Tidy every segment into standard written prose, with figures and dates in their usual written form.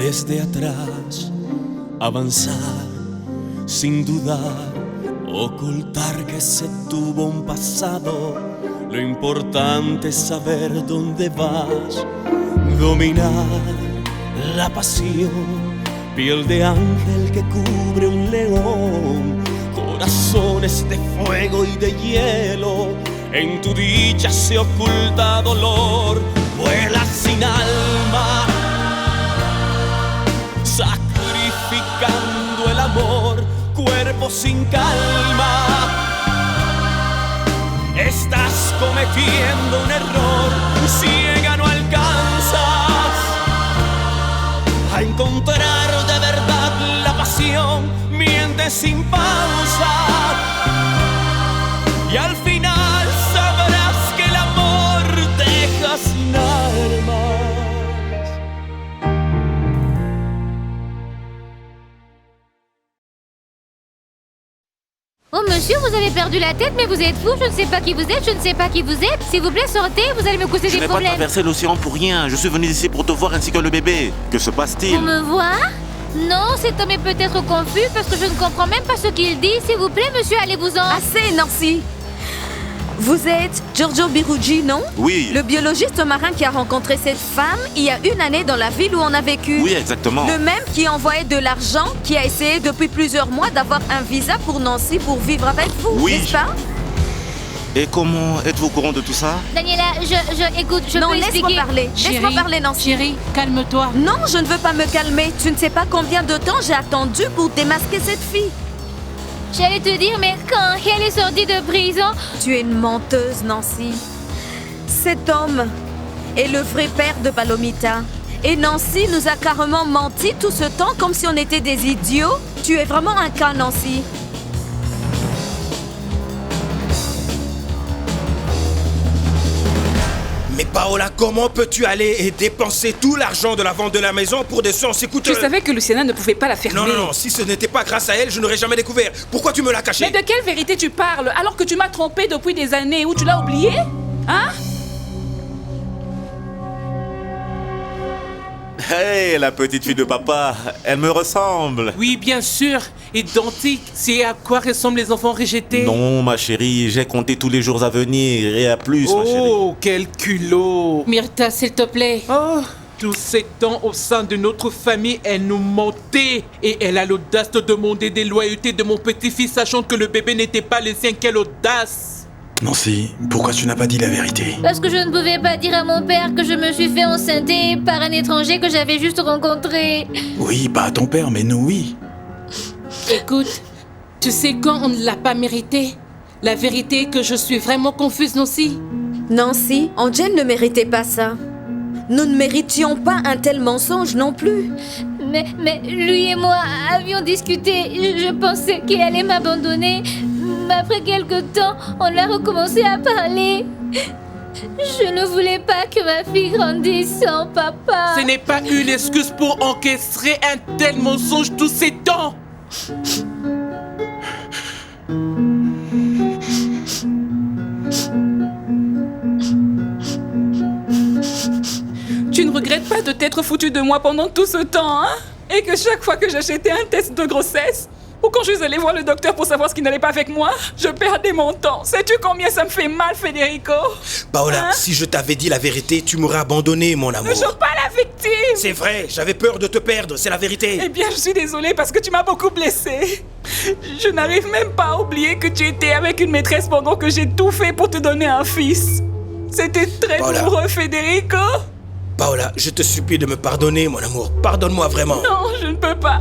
desde atrás, avanzar sin dudar, ocultar que se tuvo un pasado. Lo importante es saber dónde vas, dominar la pasión, piel de ángel que cubre un león, corazones de fuego y de hielo. En tu dicha se oculta dolor, vuela sin alma, sacrificando el amor, cuerpo sin calma. Estás cometiendo un error, ciega no alcanzas a encontrar de verdad la pasión, mientes sin pausa y al final sabrás que el amor deja sin armas. Oh monsieur, vous avez perdu la tête, mais vous êtes fou, je ne sais pas qui vous êtes, je ne sais pas qui vous êtes. S'il vous plaît, sortez, vous allez me causer des problèmes. Je n'ai pas traversé l'océan pour rien, je suis venu ici pour te voir ainsi que le bébé. Que se passe-t-il? Pour me voir? Non, cet homme est peut-être confus parce que je ne comprends même pas ce qu'il dit. S'il vous plaît, monsieur, allez-vous-en. Assez, Nancy. Vous êtes Giorgio Birugi, non? Oui. Le biologiste marin qui a rencontré cette femme il y a une année dans la ville où on a vécu. Oui, exactement. Le même qui envoyait de l'argent, qui a essayé depuis plusieurs mois d'avoir un visa pour Nancy pour vivre avec vous, oui. N'est-ce pas? Et comment êtes-vous au courant de tout ça? Daniela, écoute, je non, peux expliquer. Laisse-moi parler, Nancy. Chérie, calme-toi. Non, je ne veux pas me calmer. Tu ne sais pas combien de temps j'ai attendu pour démasquer cette fille. J'allais te dire, mais quand elle est sortie de prison... Tu es une menteuse, Nancy. Cet homme est le vrai père de Palomita. Et Nancy nous a carrément menti tout ce temps comme si on était des idiots. Tu es vraiment un cas, Nancy. Mais Paola, comment peux-tu aller et dépenser tout l'argent de la vente de la maison pour des sons? Écoute, Tu savais que Luciana ne pouvait pas la fermer. Non, si ce n'était pas grâce à elle, je n'aurais jamais découvert. Pourquoi tu me l'as caché? Mais de quelle vérité tu parles alors que tu m'as trompé depuis des années? Ou tu l'as oublié? Hein? Hey, la petite fille de papa, elle me ressemble. Oui, bien sûr, identique. C'est à quoi ressemblent les enfants rejetés. Non, ma chérie, j'ai compté tous les jours à venir et à plus, ma chérie. Oh, quel culot. Myrtha, s'il te plaît. Oh, tous ces temps au sein de notre famille, elle nous mentait. Et elle a l'audace de demander des loyautés de mon petit-fils, sachant que le bébé n'était pas le sien. Quelle audace. Nancy, pourquoi tu n'as pas dit la vérité? Parce que je ne pouvais pas dire à mon père que je me suis fait enceinter par un étranger que j'avais juste rencontré. Oui, pas à ton père, mais nous, oui. Écoute, tu sais quand on ne l'a pas mérité? La vérité est que je suis vraiment confuse, Nancy. Nancy, Angel ne méritait pas ça. Nous ne méritions pas un tel mensonge non plus. Mais lui et moi avions discuté. Je pensais qu'il allait m'abandonner. Mais après quelque temps, on a recommencé à parler. Je ne voulais pas que ma fille grandisse sans papa. Ce n'est pas une excuse pour encaisser un tel mensonge tous ces temps. Tu ne regrettes pas de t'être foutu de moi pendant tout ce temps, hein? Et que chaque fois que j'achetais un test de grossesse, ou quand je suis allée voir le docteur pour savoir ce qui n'allait pas avec moi, je perdais mon temps. Sais-tu combien ça me fait mal, Federico? Paola, si je t'avais dit la vérité, tu m'aurais abandonné, mon amour. Ne joue pas la victime! C'est vrai, j'avais peur de te perdre, c'est la vérité. Eh bien, je suis désolée parce que tu m'as beaucoup blessée. Je n'arrive même pas à oublier que tu étais avec une maîtresse pendant que j'ai tout fait pour te donner un fils. C'était très douloureux, Federico. Paola, je te supplie de me pardonner, mon amour. Pardonne-moi vraiment. Non, je ne peux pas.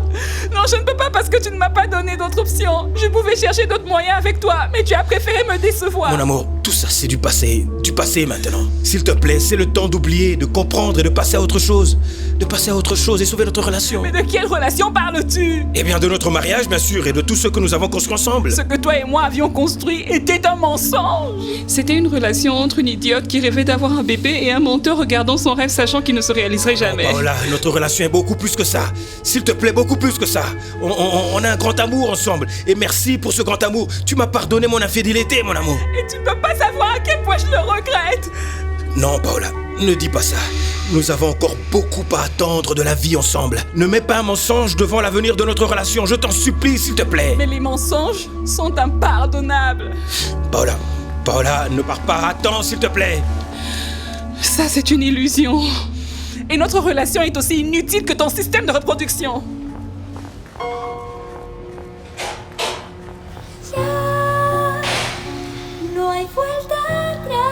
Non, je ne peux pas parce que tu ne m'as pas donné d'autre option. Je pouvais chercher d'autres moyens avec toi, mais tu as préféré me décevoir. Mon amour, tout ça c'est du passé. Du passé maintenant. S'il te plaît, c'est le temps d'oublier, de comprendre et de passer à autre chose. De passer à autre chose et sauver notre relation. Mais de quelle relation parles-tu? Eh bien, de notre mariage, bien sûr, et de tout ce que nous avons construit ensemble. Ce que toi et moi avions construit était un mensonge. C'était une relation entre une idiote qui rêvait d'avoir un bébé et un menteur regardant son rêve sachant qu'il ne se réaliserait jamais. Oh là, notre relation est beaucoup plus que ça. S'il te plaît, beaucoup plus que ça. On a un grand amour ensemble. Et merci pour ce grand amour. Tu m'as pardonné mon infidélité, mon amour. Et tu ne peux pas savoir à quel point je le regrette. Non, Paola, Ne dis pas ça. Nous avons encore beaucoup à attendre de la vie ensemble. Ne mets pas un mensonge devant l'avenir de notre relation. Je t'en supplie, s'il te plaît. Mais les mensonges sont impardonnables. Paola, ne pars pas. Attends, s'il te plaît. Ça, c'est une illusion. Et notre relation est aussi inutile que ton système de reproduction. No hay vuelta atrás.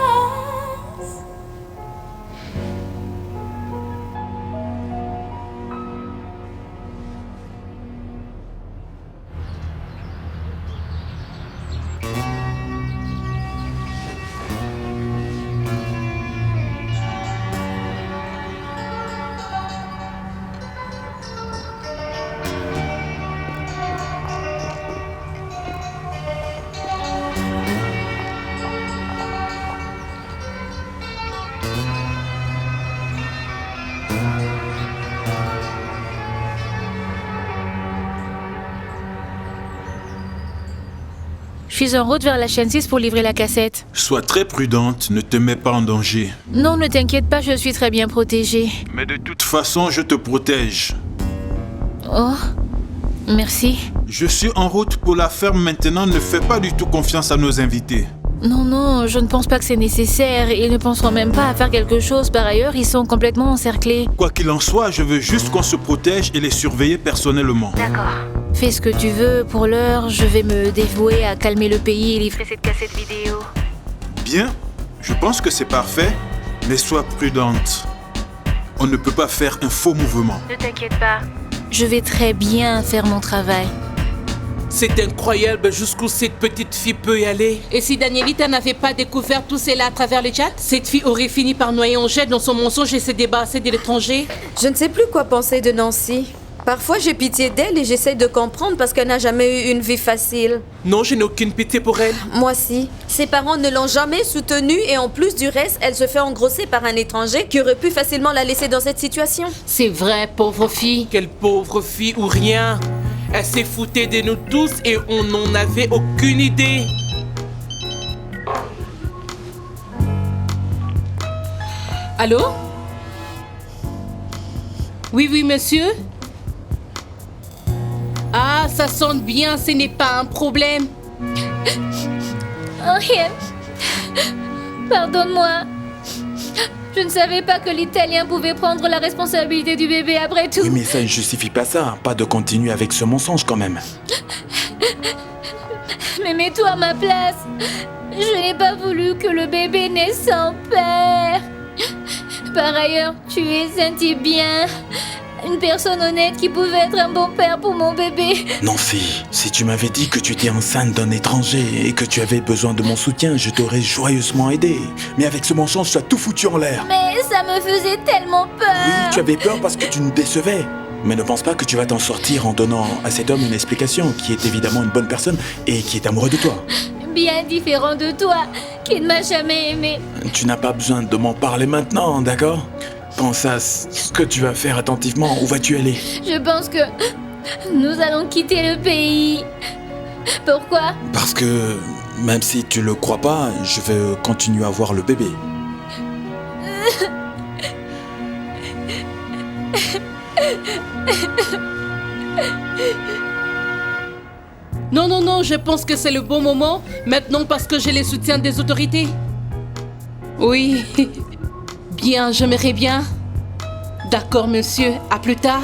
Je suis en route vers la chaîne 6 pour livrer la cassette. Sois très prudente, ne te mets pas en danger. Non, ne t'inquiète pas, je suis très bien protégée. Mais de toute façon, je te protège. Oh, merci. Je suis en route pour la ferme maintenant, ne fais pas du tout confiance à nos invités. Non, je ne pense pas que c'est nécessaire. Ils ne penseront même pas à faire quelque chose. Par ailleurs, ils sont complètement encerclés. Quoi qu'il en soit, je veux juste qu'on se protège et les surveiller personnellement. D'accord. Fais ce que tu veux. Pour l'heure, je vais me dévouer à calmer le pays et livrer cette cassette vidéo. Bien, je pense que c'est parfait, mais sois prudente. On ne peut pas faire un faux mouvement. Ne t'inquiète pas. Je vais très bien faire mon travail. C'est incroyable jusqu'où cette petite fille peut y aller. Et si Danielita n'avait pas découvert tout cela à travers le chat, cette fille aurait fini par noyer en jet dans son mensonge et se débarrasser de l'étranger. Je ne sais plus quoi penser de Nancy. Parfois, j'ai pitié d'elle et j'essaie de comprendre parce qu'elle n'a jamais eu une vie facile. Non, je n'ai aucune pitié pour elle. Moi si. Ses parents ne l'ont jamais soutenue et en plus du reste, elle se fait engrosser par un étranger qui aurait pu facilement la laisser dans cette situation. C'est vrai, pauvre fille. Quelle pauvre fille ou rien. Elle s'est foutée de nous tous et on n'en avait aucune idée. Allô? Oui, monsieur? Ah, ça sonne bien, ce n'est pas un problème. Henriette, pardonne-moi. Je ne savais pas que l'Italien pouvait prendre la responsabilité du bébé après tout. Oui, mais ça ne justifie pas ça. Pas de continuer avec ce mensonge quand même. Mais mets-toi à ma place. Je n'ai pas voulu que le bébé naisse sans père. Par ailleurs, tu es un type bien. Une personne honnête qui pouvait être un bon père pour mon bébé. Nancy, si tu m'avais dit que tu étais enceinte d'un étranger et que tu avais besoin de mon soutien, je t'aurais joyeusement aidé. Mais avec ce mensonge, tu as tout foutu en l'air. Mais ça me faisait tellement peur. Oui, tu avais peur parce que tu nous décevais. Mais ne pense pas que tu vas t'en sortir en donnant à cet homme une explication qui est évidemment une bonne personne et qui est amoureux de toi. Bien différent de toi, qui ne m'a jamais aimé. Tu n'as pas besoin de m'en parler maintenant, d'accord ? Pense à ce que tu vas faire attentivement. Où vas-tu aller ? Je pense que nous allons quitter le pays. Pourquoi ? Parce que, même si tu le crois pas, je veux continuer à voir le bébé. Non, je pense que c'est le bon moment. Maintenant parce que j'ai le soutien des autorités. Oui. Bien, j'aimerais bien. D'accord, monsieur. À plus tard.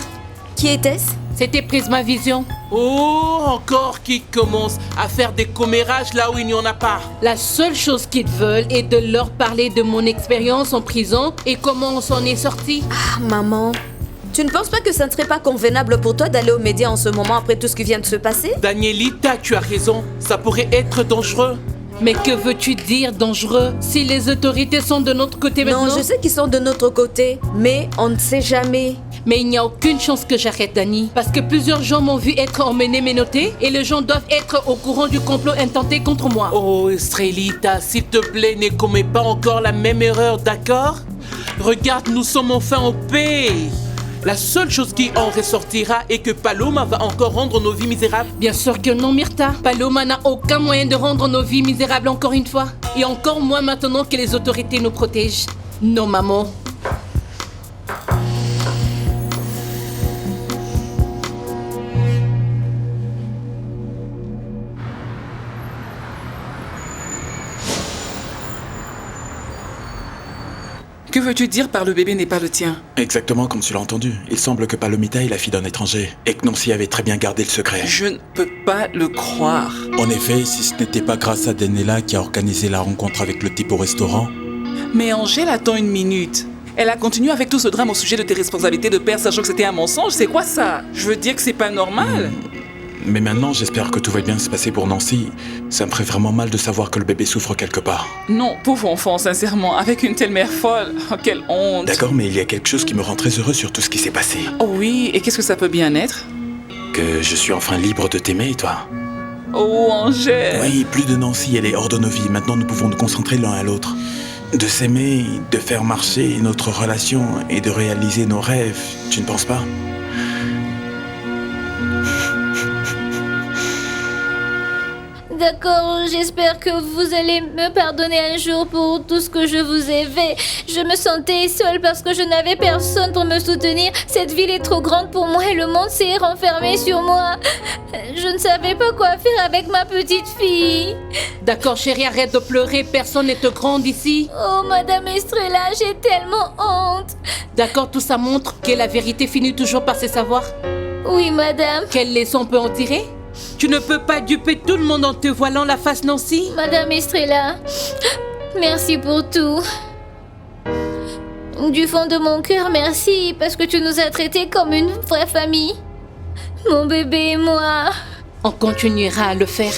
Qui était-ce ? C'était Prisma Vision. Oh, encore qui commence à faire des commérages là où il n'y en a pas. La seule chose qu'ils veulent est de leur parler de mon expérience en prison et comment on s'en est sorti. Ah, maman. Tu ne penses pas que ça ne serait pas convenable pour toi d'aller aux médias en ce moment après tout ce qui vient de se passer ? Danielita, tu as raison. Ça pourrait être dangereux. Mais que veux-tu dire dangereux si les autorités sont de notre côté maintenant? Non, je sais qu'ils sont de notre côté, mais on ne sait jamais. Mais il n'y a aucune chance que j'arrête, Dani. Parce que plusieurs gens m'ont vu être emmené menotté et les gens doivent être au courant du complot intenté contre moi. Oh, Estrelita, s'il te plaît, ne commets pas encore la même erreur, d'accord? Regarde, nous sommes enfin en paix. La seule chose qui en ressortira est que Paloma va encore rendre nos vies misérables. Bien sûr que non, Myrta. Paloma n'a aucun moyen de rendre nos vies misérables encore une fois. Et encore moins maintenant que les autorités nous protègent. Non, maman. Que veux-tu dire par le bébé n'est pas le tien? Exactement comme tu l'as entendu. Il semble que Palomita est la fille d'un étranger et que Nancy avait très bien gardé le secret. Je ne peux pas le croire. En effet, si ce n'était pas grâce à Daniela qui a organisé la rencontre avec le type au restaurant. Mais Angèle, attends une minute. Elle a continué avec tout ce drame au sujet de tes responsabilités de père, sachant que c'était un mensonge. C'est quoi ça? Je veux dire que c'est pas normal. Mais maintenant, j'espère que tout va bien se passer pour Nancy. Ça me ferait vraiment mal de savoir que le bébé souffre quelque part. Non, pauvre enfant, sincèrement, avec une telle mère folle. Oh, quelle honte. D'accord, mais il y a quelque chose qui me rend très heureux sur tout ce qui s'est passé. Oh oui, et qu'est-ce que ça peut bien être? Que je suis enfin libre de t'aimer, toi. Oh, Angèle. Oui, plus de Nancy, elle est hors de nos vies. Maintenant, nous pouvons nous concentrer l'un à l'autre. De s'aimer, de faire marcher notre relation et de réaliser nos rêves, tu ne penses pas? D'accord, j'espère que vous allez me pardonner un jour pour tout ce que je vous ai fait. Je me sentais seule parce que je n'avais personne pour me soutenir. Cette ville est trop grande pour moi et le monde s'est renfermé sur moi. Je ne savais pas quoi faire avec ma petite fille. D'accord, chérie, arrête de pleurer. Personne n'est grande ici. Oh, Madame Estrella, j'ai tellement honte. D'accord, tout ça montre que la vérité finit toujours par se savoir. Oui, Madame. Quelle leçon on peut en tirer? Tu ne peux pas duper tout le monde en te voilant la face, Nancy. Madame Estrella, merci pour tout. Du fond de mon cœur, merci, parce que tu nous as traités comme une vraie famille. Mon bébé et moi. On continuera à le faire.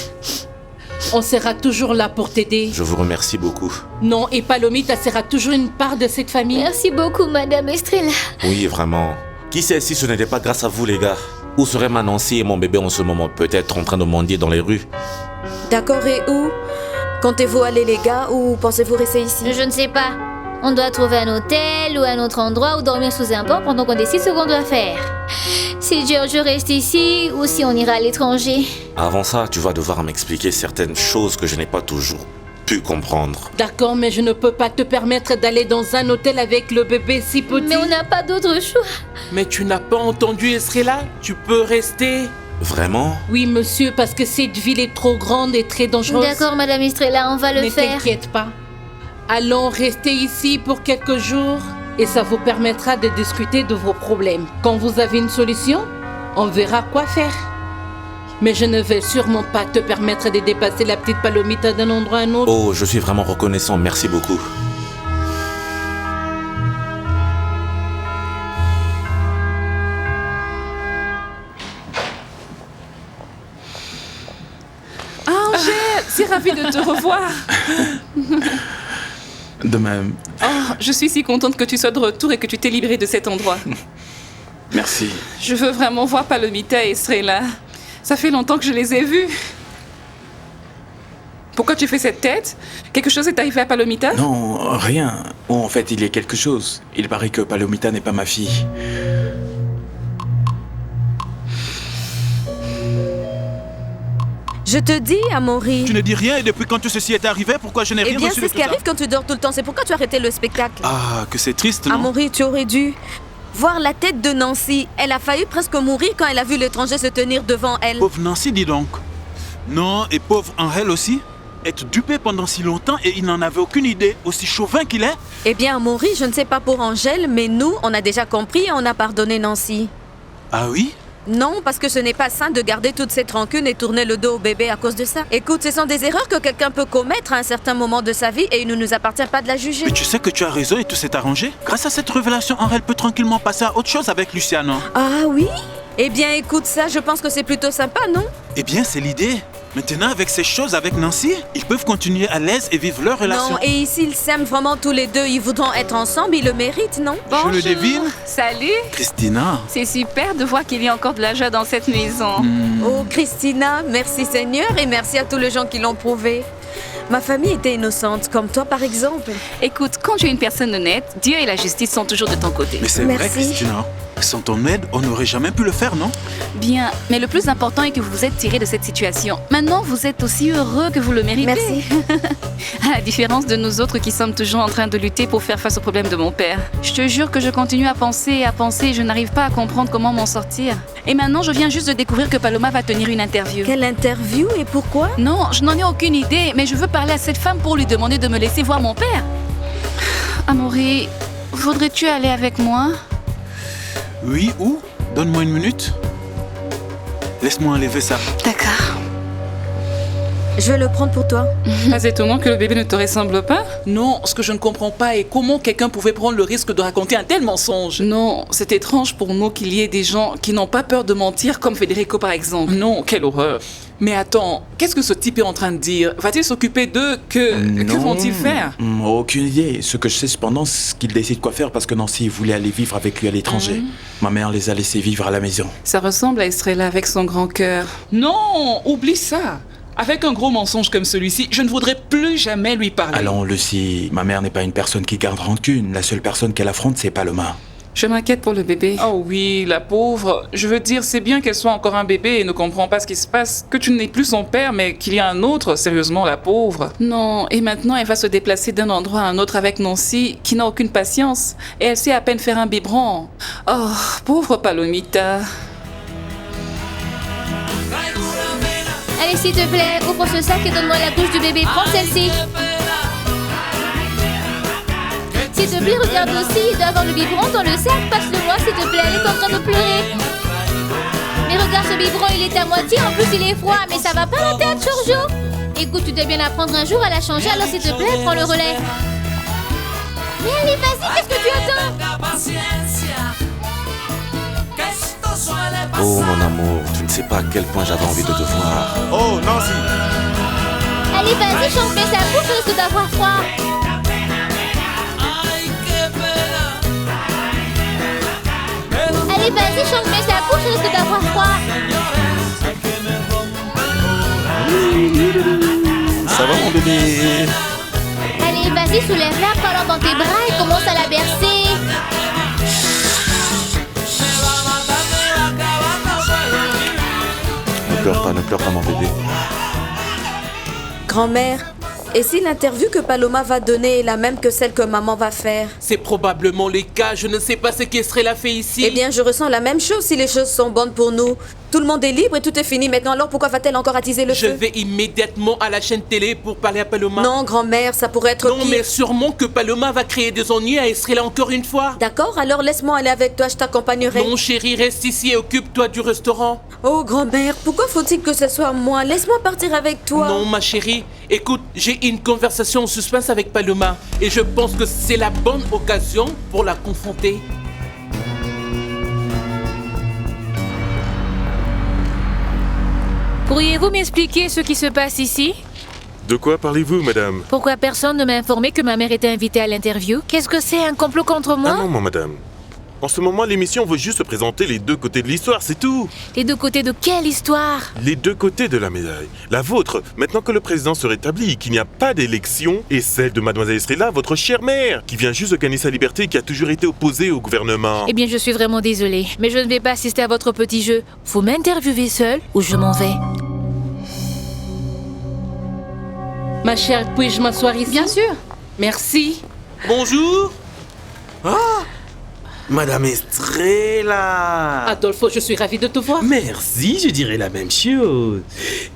On sera toujours là pour t'aider. Je vous remercie beaucoup. Non, et Palomita sera toujours une part de cette famille. Merci beaucoup, Madame Estrella. Oui, vraiment. Qui sait si ce n'était pas grâce à vous, les gars? Où serait ma Nancy et mon bébé en ce moment? Peut-être en train de mendier dans les rues. D'accord, et où? Comptez-vous aller, les gars, ou pensez-vous rester ici? Je ne sais pas. On doit trouver un hôtel ou un autre endroit où dormir sous un pont pendant qu'on décide ce qu'on doit faire. Si Giorgio reste ici ou si on ira à l'étranger. Avant ça, tu vas devoir m'expliquer certaines choses que je n'ai pas toujours pu comprendre. D'accord, mais je ne peux pas te permettre d'aller dans un hôtel avec le bébé si petit. Mais on n'a pas d'autre choix. Mais tu n'as pas entendu Estrella? Tu peux rester. Vraiment? Oui, monsieur, parce que cette ville est trop grande et très dangereuse. D'accord, Madame Estrella, on va le faire. Ne t'inquiète pas. Allons rester ici pour quelques jours et ça vous permettra de discuter de vos problèmes. Quand vous avez une solution, on verra quoi faire. Mais je ne vais sûrement pas te permettre de dépasser la petite Palomita d'un endroit à un autre. Oh, je suis vraiment reconnaissant, merci beaucoup. Angèle, c'est ravi de te revoir. De même. Oh, je suis si contente que tu sois de retour et que tu t'es libérée de cet endroit. Merci. Je veux vraiment voir Palomita et Estrella. Ça fait longtemps que je les ai vus. Pourquoi tu fais cette tête? Quelque chose est arrivé à Palomita? Non, rien. Oh, en fait, il y a quelque chose. Il paraît que Palomita n'est pas ma fille. Je te dis, Amaury. Tu ne dis rien et depuis quand tout ceci est arrivé, pourquoi je n'ai rien Eh bien, reçu c'est de ce tout qui ça? arrive quand tu dors tout le temps. C'est pourquoi tu as arrêté le spectacle. Ah, que c'est triste, non? Amaury, tu aurais dû voir la tête de Nancy. Elle a failli presque mourir quand elle a vu l'étranger se tenir devant elle. Pauvre Nancy, dis donc. Non, et pauvre Angèle aussi. Être dupé pendant si longtemps et il n'en avait aucune idée, aussi chauvin qu'il est. Eh bien, Amaury, je ne sais pas pour Angèle, mais nous, on a déjà compris et on a pardonné Nancy. Ah oui? Non, parce que ce n'est pas sain de garder toute cette rancune et tourner le dos au bébé à cause de ça. Écoute, ce sont des erreurs que quelqu'un peut commettre à un certain moment de sa vie et il ne nous appartient pas de la juger. Mais tu sais que tu as raison et tout s'est arrangé. Grâce à cette révélation, Angèle peut tranquillement passer à autre chose avec Luciano. Ah oui? Eh bien, écoute ça, je pense que c'est plutôt sympa, non? Eh bien, c'est l'idée. Maintenant, avec ces choses avec Nancy, ils peuvent continuer à l'aise et vivre leur relation. Non, et ici, ils s'aiment vraiment tous les deux. Ils voudront être ensemble, ils le méritent, non? Je le devine. Salut. Christina. C'est super de voir qu'il y a encore de la joie dans cette maison. Oh, Christina, merci Seigneur et merci à tous les gens qui l'ont prouvé. Ma famille était innocente, comme toi par exemple. Écoute, quand tu es une personne honnête, Dieu et la justice sont toujours de ton côté. Mais c'est vrai, Merci. Christina. Sans ton aide, on n'aurait jamais pu le faire, non? Bien, mais le plus important est que vous vous êtes tiré de cette situation. Maintenant, vous êtes aussi heureux que vous le méritez. Merci. À la différence de nous autres qui sommes toujours en train de lutter pour faire face au problème de mon père. Je te jure que je continue à penser et je n'arrive pas à comprendre comment m'en sortir. Et maintenant, je viens juste de découvrir que Paloma va tenir une interview. Quelle interview et pourquoi? Non, je n'en ai aucune idée, mais je veux parler à cette femme pour lui demander de me laisser voir mon père. Amaury, voudrais-tu aller avec moi? Oui, où? Donne-moi une minute. Laisse-moi enlever ça. D'accord. Je vais le prendre pour toi. Pas étonnant que le bébé ne te ressemble pas? Non, ce que je ne comprends pas est comment quelqu'un pouvait prendre le risque de raconter un tel mensonge. Non, c'est étrange pour nous qu'il y ait des gens qui n'ont pas peur de mentir, comme Federico par exemple. Non, quelle horreur. Mais attends, qu'est-ce que ce type est en train de dire? Va-t-il s'occuper d'eux? Que vont-ils faire? Aucune idée. Ce que je sais cependant, c'est qu'il décide quoi faire parce que Nancy voulait aller vivre avec lui à l'étranger. Ma mère les a laissés vivre à la maison. Ça ressemble à Estrella avec son grand cœur. Non, oublie ça. Avec un gros mensonge comme celui-ci, je ne voudrais plus jamais lui parler. Allons, Lucie, ma mère n'est pas une personne qui garde rancune. La seule personne qu'elle affronte, c'est Paloma. Je m'inquiète pour le bébé. Oh oui, la pauvre. Je veux dire, c'est bien qu'elle soit encore un bébé et ne comprend pas ce qui se passe. Que tu n'es plus son père, mais qu'il y a un autre. Sérieusement, la pauvre. Non, et maintenant, elle va se déplacer d'un endroit à un autre avec Nancy, qui n'a aucune patience. Et elle sait à peine faire un biberon. Oh, pauvre Palomita. Allez, s'il te plaît, ouvre ce sac et donne-moi la couche du bébé. Prends celle-ci. S'il te plaît, regarde aussi, il doit avoir le biberon dans le sac. Passe-le-moi, s'il te plaît, elle est en train de pleurer. Mais regarde, ce biberon, il est à moitié, en plus il est froid. Mais ça va pas la tête, Giorgio? Écoute, tu dois bien apprendre un jour à la changer, alors s'il te plaît, prends le relais. Mais allez, vas-y, qu'est-ce que tu attends? Oh mon amour, tu ne sais pas à quel point j'avais envie de te voir. Oh, Nancy! Allez, vas-y, chante, mais ça bouge, je risque d'avoir froid. Allez, vas-y, chante, mais ça bouge, je risque d'avoir froid. Ça va mon bébé? Allez, vas-y, soulève-la, prends-la dans tes bras et commence à la bercer. Ne pleure pas mon bébé. Grand-mère, et si l'interview que Paloma va donner est la même que celle que maman va faire? C'est probablement le cas. Je ne sais pas ce qu'Estrella fait ici. Eh bien, je ressens la même chose si les choses sont bonnes pour nous. Tout le monde est libre et tout est fini maintenant, alors pourquoi va-t-elle encore attiser le Je feu? vais immédiatement à la chaîne télé pour parler à Paloma. Non, grand-mère, ça pourrait être Non, pire. mais sûrement que Paloma va créer des ennuis à Estrella encore une fois. D'accord, alors laisse-moi aller avec toi, je t'accompagnerai. Non, chérie, reste ici et occupe-toi du restaurant. Oh, grand-mère, pourquoi faut-il que ce soit moi? Laisse-moi partir avec toi. Non, ma chérie, écoute, j'ai une conversation en suspense avec Paloma et je pense que c'est la bonne occasion pour la confronter. Pourriez-vous m'expliquer ce qui se passe ici? De quoi parlez-vous, madame? Pourquoi personne ne m'a informé que ma mère était invitée à l'interview? Qu'est-ce que c'est, un complot contre moi? Ah non, madame. En ce moment, l'émission veut juste présenter les deux côtés de l'histoire, c'est tout. Les deux côtés de quelle histoire? Les deux côtés de la médaille. La vôtre, maintenant que le président se rétablit, qu'il n'y a pas d'élection, et celle de mademoiselle Estrella, votre chère mère, qui vient juste de gagner sa liberté et qui a toujours été opposée au gouvernement. Eh bien, je suis vraiment désolée, mais je ne vais pas assister à votre petit jeu. Vous m'interviewez seule ou je m'en vais. Ma chère, puis-je m'asseoir ici? Bien sûr. Merci. Bonjour. Madame Estrella! Adolfo, je suis ravie de te voir. Merci, je dirais la même chose.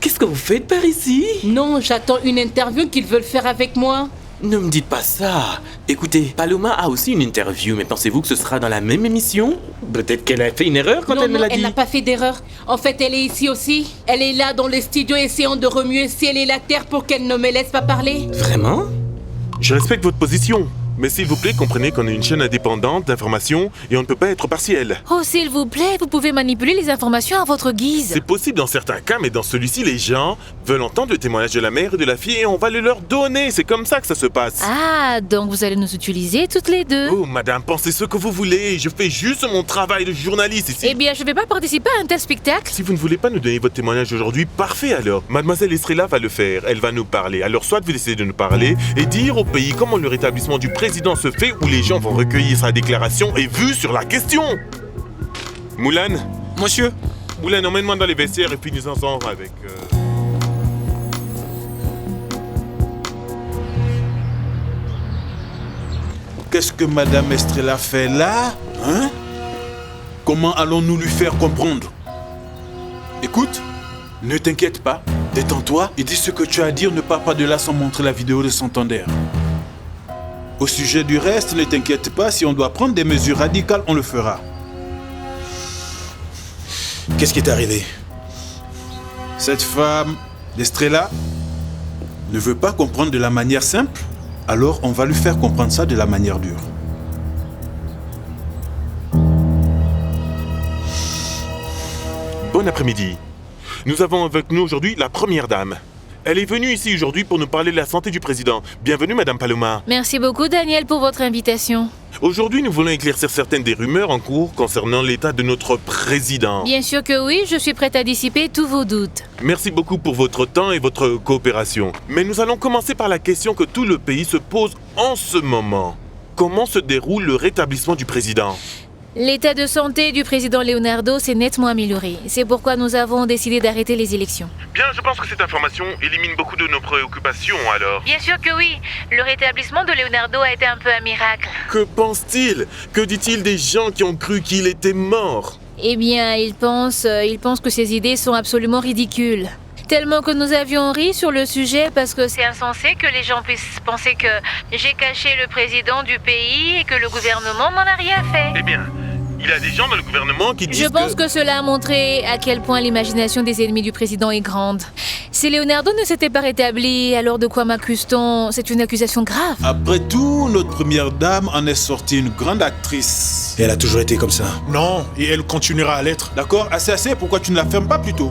Qu'est-ce que vous faites par ici? Non, j'attends une interview qu'ils veulent faire avec moi. Ne me dites pas ça. Écoutez, Paloma a aussi une interview, mais pensez-vous que ce sera dans la même émission? Peut-être qu'elle a fait une erreur quand elle me l'a dit. Elle n'a pas fait d'erreur. En fait, elle est ici aussi. Elle est là dans les studios essayant de remuer ciel et la terre pour qu'elle ne me laisse pas parler. Vraiment? Je respecte votre position, Mais s'il vous plaît, comprenez qu'on est une chaîne indépendante d'information et on ne peut pas être partiel. Oh, s'il vous plaît, vous pouvez manipuler les informations à votre guise. C'est possible dans certains cas, mais dans celui-ci, les gens veulent entendre le témoignage de la mère et de la fille et on va le leur donner. C'est comme ça que ça se passe. Ah, donc vous allez nous utiliser toutes les deux. Oh, madame, pensez ce que vous voulez. Je fais juste mon travail de journaliste ici. Eh bien, je vais pas participer à un tel spectacle. Si vous ne voulez pas nous donner votre témoignage aujourd'hui, parfait alors. Mademoiselle Estrella va le faire. Elle va nous parler. Alors soit vous décidez de nous parler et dire au pays comment le rétablissement du président se fait où les gens vont recueillir sa déclaration et vue sur la question. Moulin. Monsieur. Moulin, emmène-moi dans les vestiaires et puis nous en sommes avec... Qu'est-ce que Madame Estrella fait là? Hein? Comment allons-nous lui faire comprendre? Écoute, ne t'inquiète pas, détends-toi et dis ce que tu as à dire, ne pars pas de là sans montrer la vidéo de Santander. Au sujet du reste, ne t'inquiète pas, si on doit prendre des mesures radicales, on le fera. Qu'est-ce qui est arrivé? Cette femme, Estrella, ne veut pas comprendre de la manière simple, alors on va lui faire comprendre ça de la manière dure. Bon après-midi. Nous avons avec nous aujourd'hui la première dame. Elle est venue ici aujourd'hui pour nous parler de la santé du président. Bienvenue, Madame Paloma. Merci beaucoup, Daniel, pour votre invitation. Aujourd'hui, nous voulons éclaircir certaines des rumeurs en cours concernant l'état de notre président. Bien sûr que oui, je suis prête à dissiper tous vos doutes. Merci beaucoup pour votre temps et votre coopération. Mais nous allons commencer par la question que tout le pays se pose en ce moment. Comment se déroule le rétablissement du président ? L'état de santé du président Leonardo s'est nettement amélioré. C'est pourquoi nous avons décidé d'arrêter les élections. Bien, je pense que cette information élimine beaucoup de nos préoccupations alors. Bien sûr que oui. Le rétablissement de Leonardo a été un peu un miracle. Que pense-t-il ? Que dit-il des gens qui ont cru qu'il était mort ? Eh bien, il pense que ses idées sont absolument ridicules. Tellement que nous avions ri sur le sujet parce que c'est insensé que les gens puissent penser que j'ai caché le président du pays et que le gouvernement n'en a rien fait. Eh bien, il y a des gens dans le gouvernement qui disent Je pense que cela a montré à quel point l'imagination des ennemis du président est grande. Si Leonardo ne s'était pas rétabli, alors de quoi m'accuse-t-on ? C'est une accusation grave. Après tout, notre première dame en est sortie une grande actrice. Et elle a toujours été comme ça. Non, et elle continuera à l'être. D'accord, assez, pourquoi tu ne la fermes pas plutôt ?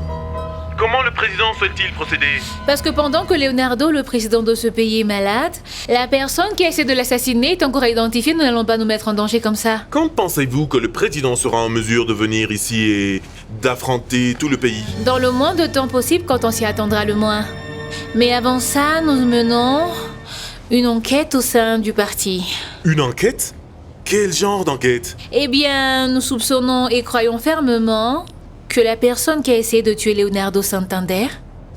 Comment le président souhaite-t-il procéder ? Parce que pendant que Leonardo, le président de ce pays, est malade, la personne qui essaie de l'assassiner est encore identifiée. Nous n'allons pas nous mettre en danger comme ça. Quand pensez-vous que le président sera en mesure de venir ici et d'affronter tout le pays ? Dans le moins de temps possible, quand on s'y attendra le moins. Mais avant ça, nous menons une enquête au sein du parti. Une enquête ? Quel genre d'enquête ? Eh bien, nous soupçonnons et croyons fermement que la personne qui a essayé de tuer Leonardo Santander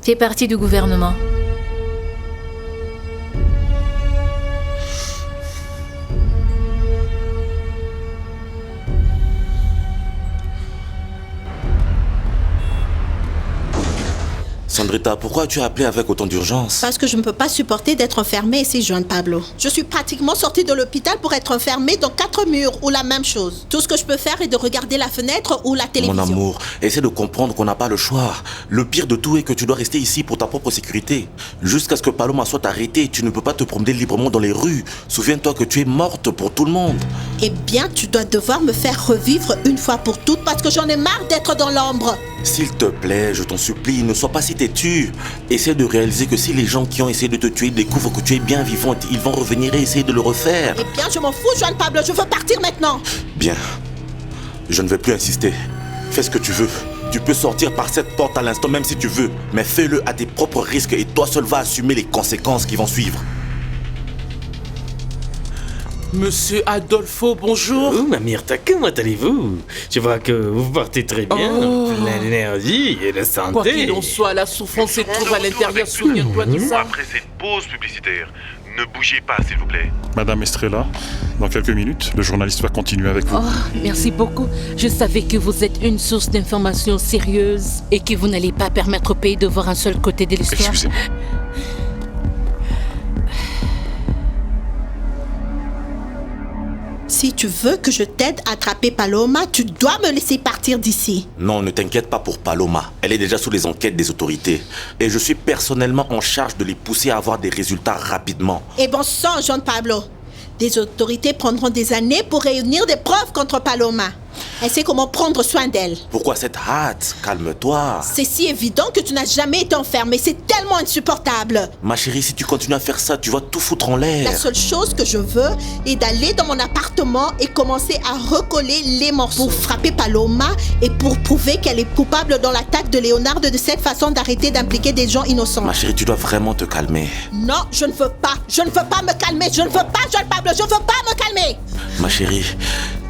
fait partie du gouvernement. Sandrita, pourquoi tu as appelé avec autant d'urgence? Parce que je ne peux pas supporter d'être enfermée ici, Juan Pablo. Je suis pratiquement sortie de l'hôpital pour être enfermée dans 4 murs ou la même chose. Tout ce que je peux faire est de regarder la fenêtre ou la télévision. Mon amour, essaie de comprendre qu'on n'a pas le choix. Le pire de tout est que tu dois rester ici pour ta propre sécurité. Jusqu'à ce que Paloma soit arrêtée, tu ne peux pas te promener librement dans les rues. Souviens-toi que tu es morte pour tout le monde. Eh bien, tu dois devoir me faire revivre une fois pour toutes parce que j'en ai marre d'être dans l'ombre. S'il te plaît, je t'en supplie, ne sois pas si têtu. Essaie de réaliser que si les gens qui ont essayé de te tuer découvrent que tu es bien vivante, ils vont revenir et essayer de le refaire. Eh bien, je m'en fous, Juan Pablo, je veux partir maintenant. Bien. Je ne vais plus insister. Fais ce que tu veux. Tu peux sortir par cette porte à l'instant même si tu veux, mais fais-le à tes propres risques et toi seul vas assumer les conséquences qui vont suivre. Monsieur Adolfo, bonjour. Oh, ma Myrta, comment allez-vous? Je vois que vous portez très bien, plein d'énergie et de santé. Quoi qu'il en soit, la souffrance se trouve à l'intérieur, souviens-toi de ça. Après cette pause publicitaire, ne bougez pas, s'il vous plaît. Madame Estrella, dans quelques minutes, le journaliste va continuer avec vous. Oh, merci beaucoup. Je savais que vous êtes une source d'informations sérieuse et que vous n'allez pas permettre au pays de voir un seul côté de l'histoire. Excusez-moi. Si tu veux que je t'aide à attraper Paloma, tu dois me laisser partir d'ici. Non, ne t'inquiète pas pour Paloma. Elle est déjà sous les enquêtes des autorités. Et je suis personnellement en charge de les pousser à avoir des résultats rapidement. Et bon sang, Juan Pablo. Des autorités prendront des années pour réunir des preuves contre Paloma. Elle sait comment prendre soin d'elle. Pourquoi cette hâte? Calme-toi. C'est si évident que tu n'as jamais été enfermée. C'est tellement insupportable. Ma chérie, si tu continues à faire ça, tu vas tout foutre en l'air. La seule chose que je veux est d'aller dans mon appartement et commencer à recoller les morceaux pour frapper Paloma et pour prouver qu'elle est coupable dans l'attaque de Leonardo, de cette façon d'arrêter d'impliquer des gens innocents. Ma chérie, tu dois vraiment te calmer. Non, je ne veux pas. Je ne veux pas me calmer. Je ne veux pas, Jean Pablo. Je ne veux pas me calmer. Ma chérie,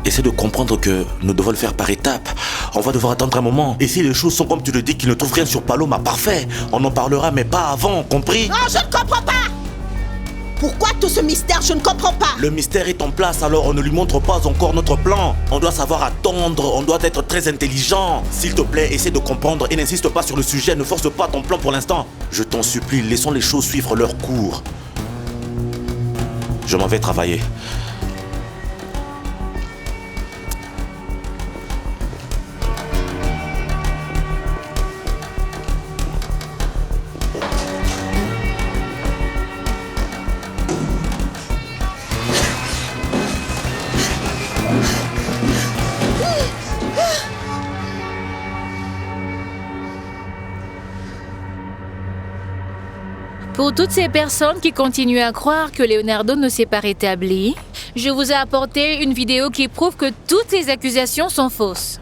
essaie de comprendre que nous devons le faire par étapes. On va devoir attendre un moment. Et si les choses sont comme tu le dis, qu'il ne trouve rien sur Paloma, parfait. On en parlera, mais pas avant, compris? Non, je ne comprends pas. Pourquoi tout ce mystère? Je ne comprends pas. Le mystère est en place, alors on ne lui montre pas encore notre plan. On doit savoir attendre, on doit être très intelligent. S'il te plaît, essaie de comprendre et n'insiste pas sur le sujet. Ne force pas ton plan pour l'instant. Je t'en supplie, laissons les choses suivre leur cours. Je m'en vais travailler. Pour toutes ces personnes qui continuent à croire que Leonardo ne s'est pas rétabli, je vous ai apporté une vidéo qui prouve que toutes les accusations sont fausses.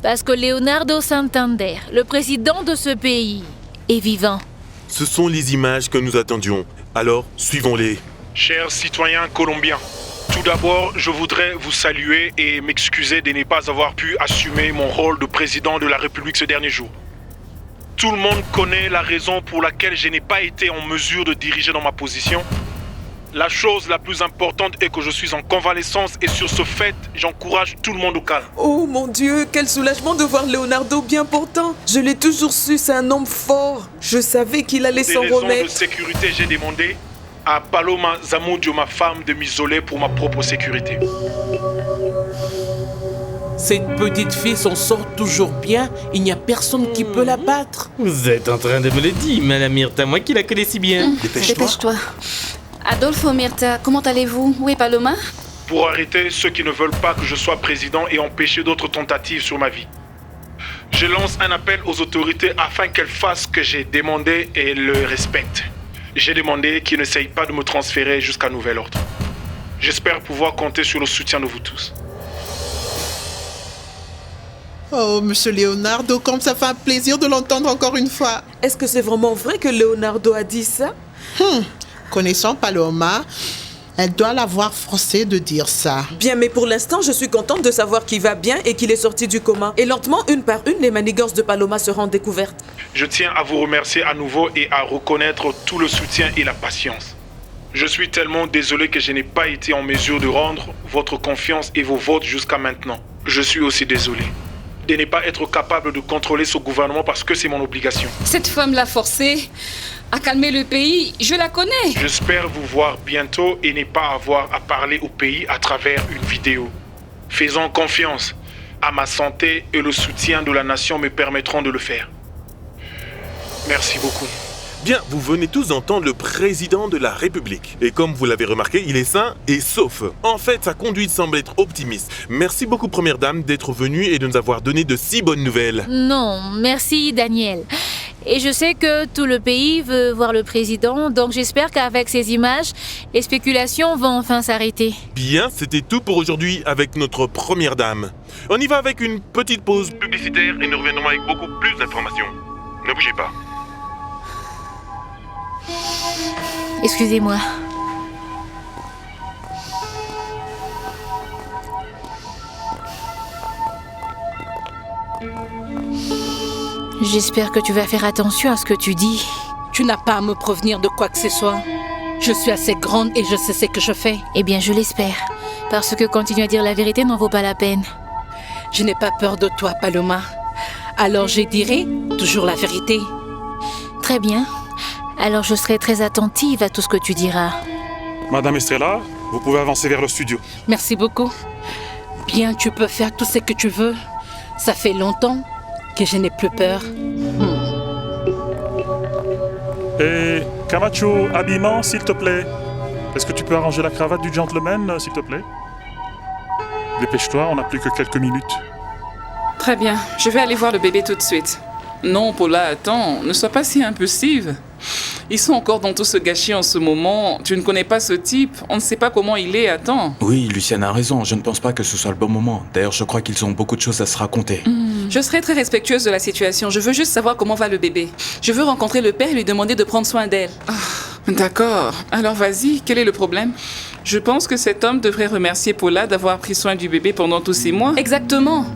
Parce que Leonardo Santander, le président de ce pays, est vivant. Ce sont les images que nous attendions. Alors, suivons-les. Chers citoyens colombiens, tout d'abord, je voudrais vous saluer et m'excuser de ne pas avoir pu assumer mon rôle de président de la République ce dernier jour. Tout le monde connaît la raison pour laquelle je n'ai pas été en mesure de diriger dans ma position. La chose la plus importante est que je suis en convalescence et sur ce fait, j'encourage tout le monde au calme. Oh mon Dieu, quel soulagement de voir Leonardo bien portant. Je l'ai toujours su, c'est un homme fort. Je savais qu'il allait s'en remettre. Pour des raisons de sécurité, j'ai demandé à Paloma Zamudio, ma femme, de m'isoler pour ma propre sécurité. Cette petite fille s'en sort toujours bien. Il n'y a personne qui peut la battre. Vous êtes en train de me le dire, Madame Myrtha, moi qui la connais si bien. Dépêche-toi. Adolfo, Myrtha, comment allez-vous? Où est Paloma? Pour arrêter ceux qui ne veulent pas que je sois président et empêcher d'autres tentatives sur ma vie. Je lance un appel aux autorités afin qu'elles fassent ce que j'ai demandé et le respectent. J'ai demandé qu'ils n'essayent pas de me transférer jusqu'à nouvel ordre. J'espère pouvoir compter sur le soutien de vous tous. Oh, monsieur Leonardo, comme ça fait un plaisir de l'entendre encore une fois. Est-ce que c'est vraiment vrai que Leonardo a dit ça? Connaissant Paloma, elle doit l'avoir forcé de dire ça. Bien, mais pour l'instant, je suis contente de savoir qu'il va bien et qu'il est sorti du coma. Et lentement, une par une, les manigances de Paloma seront découvertes. Je tiens à vous remercier à nouveau et à reconnaître tout le soutien et la patience. Je suis tellement désolé que je n'ai pas été en mesure de rendre votre confiance et vos votes jusqu'à maintenant. Je suis aussi désolé de ne pas être capable de contrôler ce gouvernement parce que c'est mon obligation. Cette femme l'a forcé à calmer le pays, je la connais. J'espère vous voir bientôt et ne pas avoir à parler au pays à travers une vidéo. Faisons confiance à ma santé et le soutien de la nation me permettront de le faire. Merci beaucoup. Bien, vous venez tous d'entendre le président de la République. Et comme vous l'avez remarqué, il est sain et sauf. En fait, sa conduite semble être optimiste. Merci beaucoup, Première Dame, d'être venue et de nous avoir donné de si bonnes nouvelles. Non, merci Daniel. Et je sais que tout le pays veut voir le président, donc j'espère qu'avec ces images, les spéculations vont enfin s'arrêter. Bien, c'était tout pour aujourd'hui avec notre Première Dame. On y va avec une petite pause publicitaire et nous reviendrons avec beaucoup plus d'informations. Ne bougez pas. Excusez-moi. J'espère que tu vas faire attention à ce que tu dis. Tu n'as pas à me prévenir de quoi que ce soit. Je suis assez grande et je sais ce que je fais. Eh bien, je l'espère. Parce que continuer à dire la vérité n'en vaut pas la peine. Je n'ai pas peur de toi, Paloma. Alors je dirai toujours la vérité. Très bien. Alors je serai très attentive à tout ce que tu diras. Madame Estrella, vous pouvez avancer vers le studio. Merci beaucoup. Bien, tu peux faire tout ce que tu veux. Ça fait longtemps que je n'ai plus peur. Et Camacho, habillement, s'il te plaît. Est-ce que tu peux arranger la cravate du gentleman, s'il te plaît? Dépêche-toi, on n'a plus que quelques minutes. Très bien, je vais aller voir le bébé tout de suite. Non, Paula, attends, ne sois pas si impulsive. Ils sont encore dans tout ce gâchis en ce moment. Tu ne connais pas ce type, on ne sait pas comment il est, attends. Oui, Lucienne a raison, je ne pense pas que ce soit le bon moment. D'ailleurs, je crois qu'ils ont beaucoup de choses à se raconter. Je serai très respectueuse de la situation. Je veux juste savoir comment va le bébé. Je veux rencontrer le père et lui demander de prendre soin d'elle. D'accord. Alors vas-y, quel est le problème? Je pense que cet homme devrait remercier Paula d'avoir pris soin du bébé pendant tous ces mois. Exactement.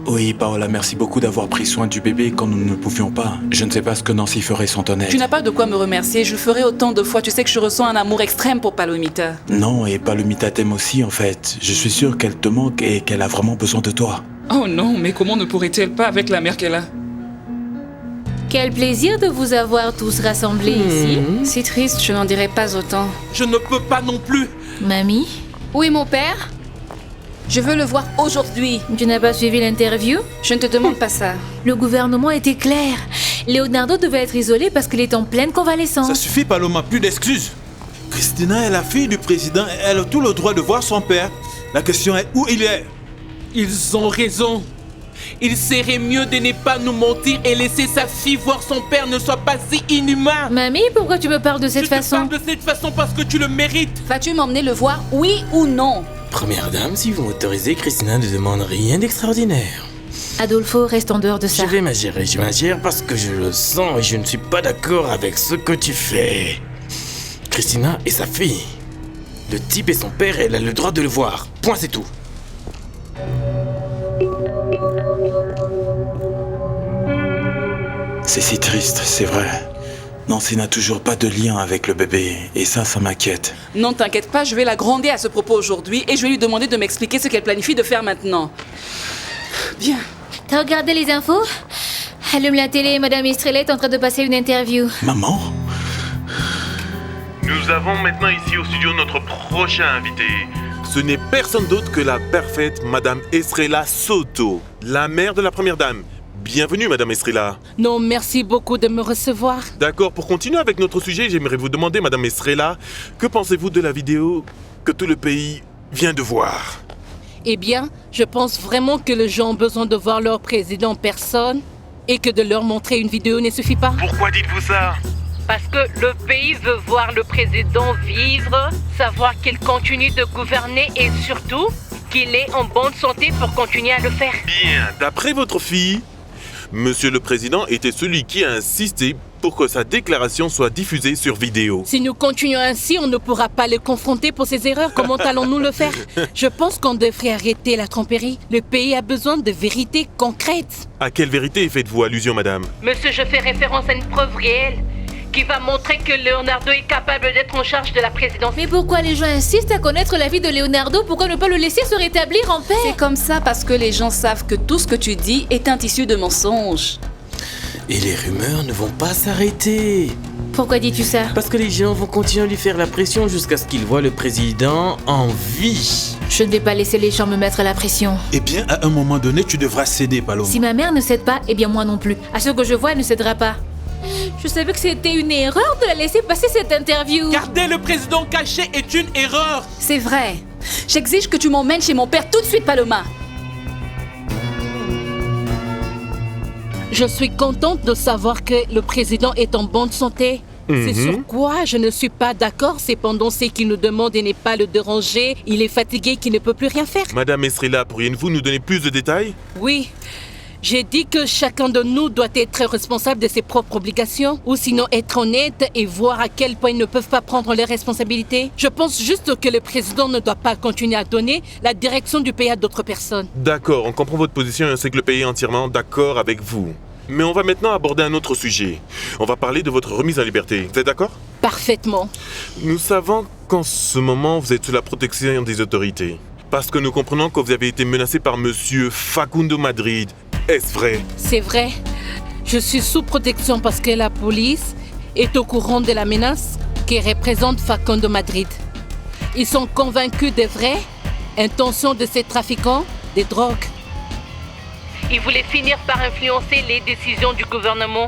Oui, Paola, merci beaucoup d'avoir pris soin du bébé quand nous ne pouvions pas. Je ne sais pas ce que Nancy ferait sans ton aide. Tu n'as pas de quoi me remercier. Je le ferai autant de fois. Tu sais que je ressens un amour extrême pour Palomita. Non, et Palomita t'aime aussi, en fait. Je suis sûr qu'elle te manque et qu'elle a vraiment besoin de toi. Oh non, mais comment ne pourrait-elle pas avec la mère qu'elle a? Quel plaisir de vous avoir tous rassemblés ici. C'est triste, je n'en dirai pas autant. Je ne peux pas non plus. Mamie? Oui, mon père? Je veux le voir aujourd'hui. Tu n'as pas suivi l'interview? Je ne te demande pas ça. Le gouvernement était clair. Leonardo devait être isolé parce qu'il est en pleine convalescence. Ça suffit, Paloma, plus d'excuses. Christina est la fille du président et elle a tout le droit de voir son père. La question est où il est. Ils ont raison. Il serait mieux de ne pas nous mentir et laisser sa fille voir son père ne soit pas si inhumain. Mamie, pourquoi tu me parles de cette façon? Je te parle de cette façon parce que tu le mérites. Vas-tu m'emmener le voir, oui ou non? Première dame, si vous m'autorisez, Christina ne demande rien d'extraordinaire. Adolfo, reste en dehors de ça. Je vais m'agir parce que je le sens et je ne suis pas d'accord avec ce que tu fais. Christina est sa fille. Le type est son père et elle a le droit de le voir. Point, c'est tout. C'est si triste, c'est vrai. Nancy n'a toujours pas de lien avec le bébé, et ça m'inquiète. Non, t'inquiète pas, je vais la gronder à ce propos aujourd'hui et je vais lui demander de m'expliquer ce qu'elle planifie de faire maintenant. Bien. T'as regardé les infos? Allume la télé, Madame Estrella est en train de passer une interview. Maman? Nous avons maintenant ici au studio notre prochain invité. Ce n'est personne d'autre que la parfaite Madame Estrella Soto, la mère de la première dame. Bienvenue, Madame Estrella. Non, merci beaucoup de me recevoir. D'accord, pour continuer avec notre sujet, j'aimerais vous demander, Madame Estrella, que pensez-vous de la vidéo que tout le pays vient de voir? Eh bien, je pense vraiment que les gens ont besoin de voir leur président en personne et que de leur montrer une vidéo ne suffit pas. Pourquoi dites-vous ça? Parce que le pays veut voir le président vivre, savoir qu'il continue de gouverner et surtout qu'il est en bonne santé pour continuer à le faire. Bien, d'après votre fille, Monsieur le Président était celui qui a insisté pour que sa déclaration soit diffusée sur vidéo. Si nous continuons ainsi, on ne pourra pas le confronter pour ses erreurs. Comment allons-nous le faire? Je pense qu'on devrait arrêter la tromperie. Le pays a besoin de vérités concrètes. À quelle vérité faites-vous allusion, madame? Monsieur, je fais référence à une preuve réelle qui va montrer que Leonardo est capable d'être en charge de la présidence. Mais pourquoi les gens insistent à connaître la vie de Leonardo? Pourquoi ne pas le laisser se rétablir en paix? C'est comme ça parce que les gens savent que tout ce que tu dis est un tissu de mensonges. Et les rumeurs ne vont pas s'arrêter. Pourquoi dis-tu ça? Parce que les gens vont continuer à lui faire la pression jusqu'à ce qu'ils voient le président en vie. Je ne vais pas laisser les gens me mettre la pression. Eh bien, à un moment donné, tu devras céder, Paloma. Si ma mère ne cède pas, eh bien moi non plus. À ce que je vois, elle ne cédera pas. Je savais que c'était une erreur de la laisser passer cette interview. Garder le président caché est une erreur. C'est vrai. J'exige que tu m'emmènes chez mon père tout de suite, Paloma. Je suis contente de savoir que le président est en bonne santé. C'est sur quoi je ne suis pas d'accord. C'est pendant ce qu'il nous demande de ne pas le déranger. Il est fatigué, qu'il ne peut plus rien faire. Madame Estrella, pourriez-vous nous donner plus de détails? Oui. J'ai dit que chacun de nous doit être responsable de ses propres obligations, ou sinon être honnête et voir à quel point ils ne peuvent pas prendre leurs responsabilités. Je pense juste que le président ne doit pas continuer à donner la direction du pays à d'autres personnes. D'accord, on comprend votre position et on sait que le pays est entièrement d'accord avec vous. Mais on va maintenant aborder un autre sujet. On va parler de votre remise en liberté. Vous êtes d'accord? Parfaitement. Nous savons qu'en ce moment, vous êtes sous la protection des autorités. Parce que nous comprenons que vous avez été menacé par monsieur Facundo Madrid. Est-ce vrai? C'est vrai. Je suis sous protection parce que la police est au courant de la menace qui représente Facundo Madrid. Ils sont convaincus des vraies intentions de ces trafiquants de drogue. Ils voulaient finir par influencer les décisions du gouvernement.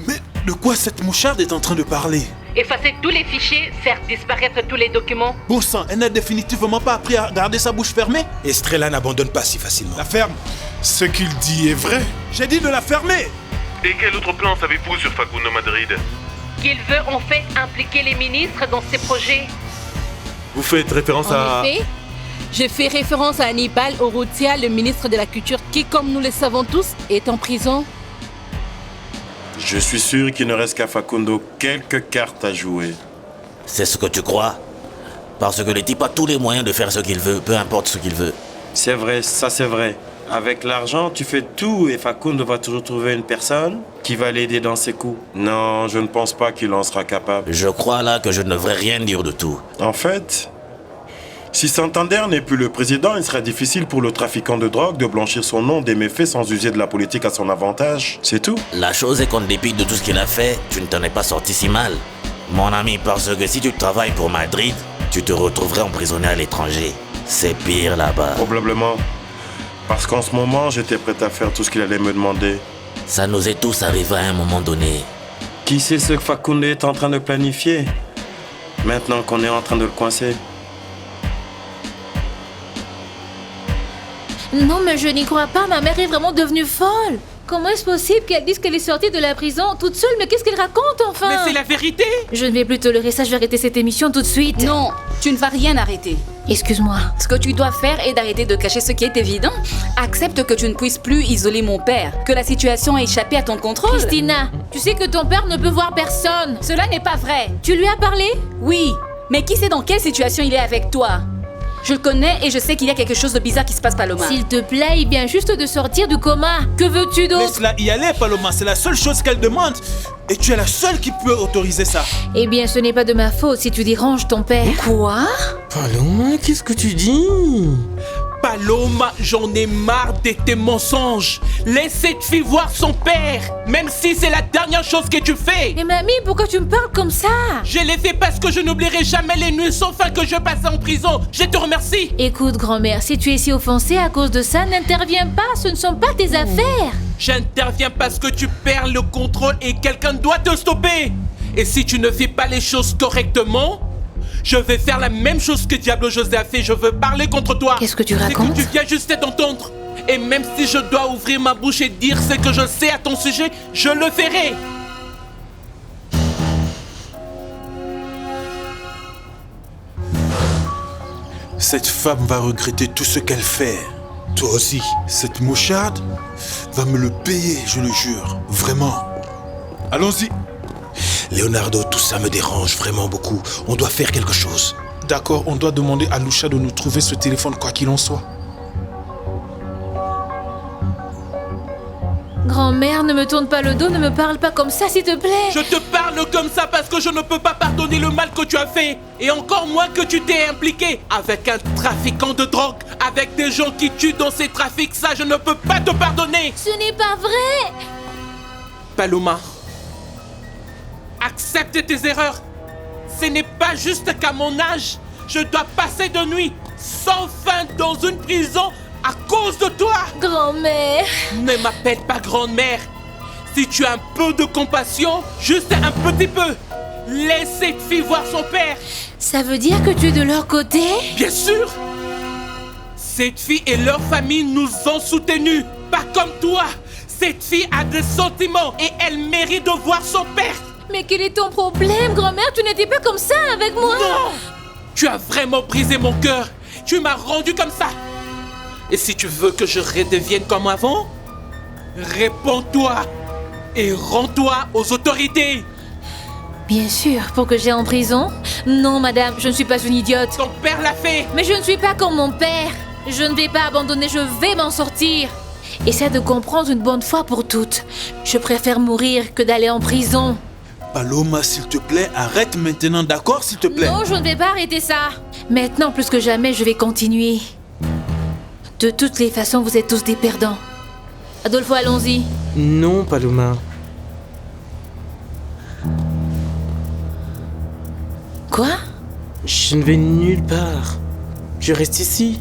Mais de quoi cette moucharde est en train de parler? effacer tous les fichiers, faire disparaître tous les documents. Bon sang, elle n'a définitivement pas appris à garder sa bouche fermée. Estrella n'abandonne pas si facilement. La ferme. Ce qu'il dit est vrai. J'ai dit de la fermer. Et quel autre plan savez-vous sur Facundo Madrid? Qu'il veut en fait impliquer les ministres dans ses projets. Vous faites référence à... En effet, je fais référence à Aníbal Urrutia, le ministre de la Culture, qui, comme nous le savons tous, est en prison. Je suis sûr qu'il ne reste qu'à Facundo quelques cartes à jouer. C'est ce que tu crois? Parce que le type a tous les moyens de faire ce qu'il veut, peu importe ce qu'il veut. C'est vrai, ça c'est vrai. Avec l'argent, tu fais tout et Facundo va toujours trouver une personne qui va l'aider dans ses coups. Non, je ne pense pas qu'il en sera capable. Je crois là que je ne devrais rien dire de tout. En fait, si Santander n'est plus le président, il sera difficile pour le trafiquant de drogue de blanchir son nom des méfaits sans user de la politique à son avantage. C'est tout. La chose est qu'en dépit de tout ce qu'il a fait, tu ne t'en es pas sorti si mal. Mon ami, parce que si tu travailles pour Madrid, tu te retrouverais emprisonné à l'étranger. C'est pire là-bas. Probablement. Parce qu'en ce moment, j'étais prêt à faire tout ce qu'il allait me demander. Ça nous est tous arrivé à un moment donné. Qui sait ce que Facundo est en train de planifier? Maintenant qu'on est en train de le coincer. Non, mais je n'y crois pas. Ma mère est vraiment devenue folle. Comment est-ce possible qu'elle dise qu'elle est sortie de la prison toute seule? Mais qu'est-ce qu'elle raconte enfin? Mais c'est la vérité! Je ne vais plus tolérer ça, je vais arrêter cette émission tout de suite. Non, tu ne vas rien arrêter. Excuse-moi. Ce que tu dois faire est d'arrêter de cacher ce qui est évident. Accepte que tu ne puisses plus isoler mon père, que la situation a échappé à ton contrôle. Christina, tu sais que ton père ne peut voir personne. Cela n'est pas vrai. Tu lui as parlé? Oui, mais qui sait dans quelle situation il est avec toi? Je le connais et je sais qu'il y a quelque chose de bizarre qui se passe, Paloma. S'il te plaît, il vient juste de sortir du coma. Que veux-tu d'autre? Laisse-la y aller, Paloma. C'est la seule chose qu'elle demande. Et tu es la seule qui peut autoriser ça. Eh bien, ce n'est pas de ma faute si tu déranges ton père. Quoi? Paloma, qu'est-ce que tu dis? Paloma, j'en ai marre de tes mensonges. Laisse cette fille voir son père, même si c'est la dernière chose que tu fais. Mais mamie, pourquoi tu me parles comme ça? Je l'ai fait parce que je n'oublierai jamais les nuits sans fin que je passais en prison. Je te remercie. Écoute, grand-mère, si tu es si offensée à cause de ça, n'interviens pas, ce ne sont pas tes affaires. J'interviens parce que tu perds le contrôle et quelqu'un doit te stopper. Et si tu ne fais pas les choses correctement, je vais faire la même chose que Diablo José a fait. Je veux parler contre toi. Qu'est-ce que tu racontes? C'est que tu viens juste d'entendre. Et même si je dois ouvrir ma bouche et dire ce que je sais à ton sujet, je le ferai. Cette femme va regretter tout ce qu'elle fait. Toi aussi. Cette moucharde va me le payer, je le jure. Vraiment. Allons-y. Leonardo, tout ça me dérange vraiment beaucoup. On doit faire quelque chose. D'accord, on doit demander à Lucha de nous trouver ce téléphone, quoi qu'il en soit. Grand-mère, ne me tourne pas le dos, ne me parle pas comme ça, s'il te plaît. Je te parle comme ça parce que je ne peux pas pardonner le mal que tu as fait. Et encore moins que tu t'es impliqué avec un trafiquant de drogue, avec des gens qui tuent dans ces trafics. Ça, je ne peux pas te pardonner. Ce n'est pas vrai. Paloma, accepte tes erreurs. Ce n'est pas juste qu'à mon âge, je dois passer de nuit sans fin dans une prison à cause de toi. Grand-mère. Ne m'appelle pas grand-mère. Si tu as un peu de compassion, juste un petit peu, laisse cette fille voir son père. Ça veut dire que tu es de leur côté? Bien sûr. Cette fille et leur famille nous ont soutenus. Pas comme toi. Cette fille a des sentiments et elle mérite de voir son père. Mais quel est ton problème, grand-mère? Tu n'étais pas comme ça avec moi. Non. Tu as vraiment brisé mon cœur. Tu m'as rendu comme ça. Et si tu veux que je redevienne comme avant, réponds-toi et rends-toi aux autorités. Bien sûr, pour que j'aille en prison? Non, madame, je ne suis pas une idiote. Ton père l'a fait. Mais je ne suis pas comme mon père. Je ne vais pas abandonner, je vais m'en sortir. Essaie de comprendre une bonne fois pour toutes. Je préfère mourir que d'aller en prison. Paloma, s'il te plaît, arrête maintenant, d'accord, s'il te plaît? Non, je ne vais pas arrêter ça. Maintenant, plus que jamais, je vais continuer. De toutes les façons, vous êtes tous des perdants. Adolfo, allons-y. Non, Paloma. Quoi? Je ne vais nulle part. Je reste ici.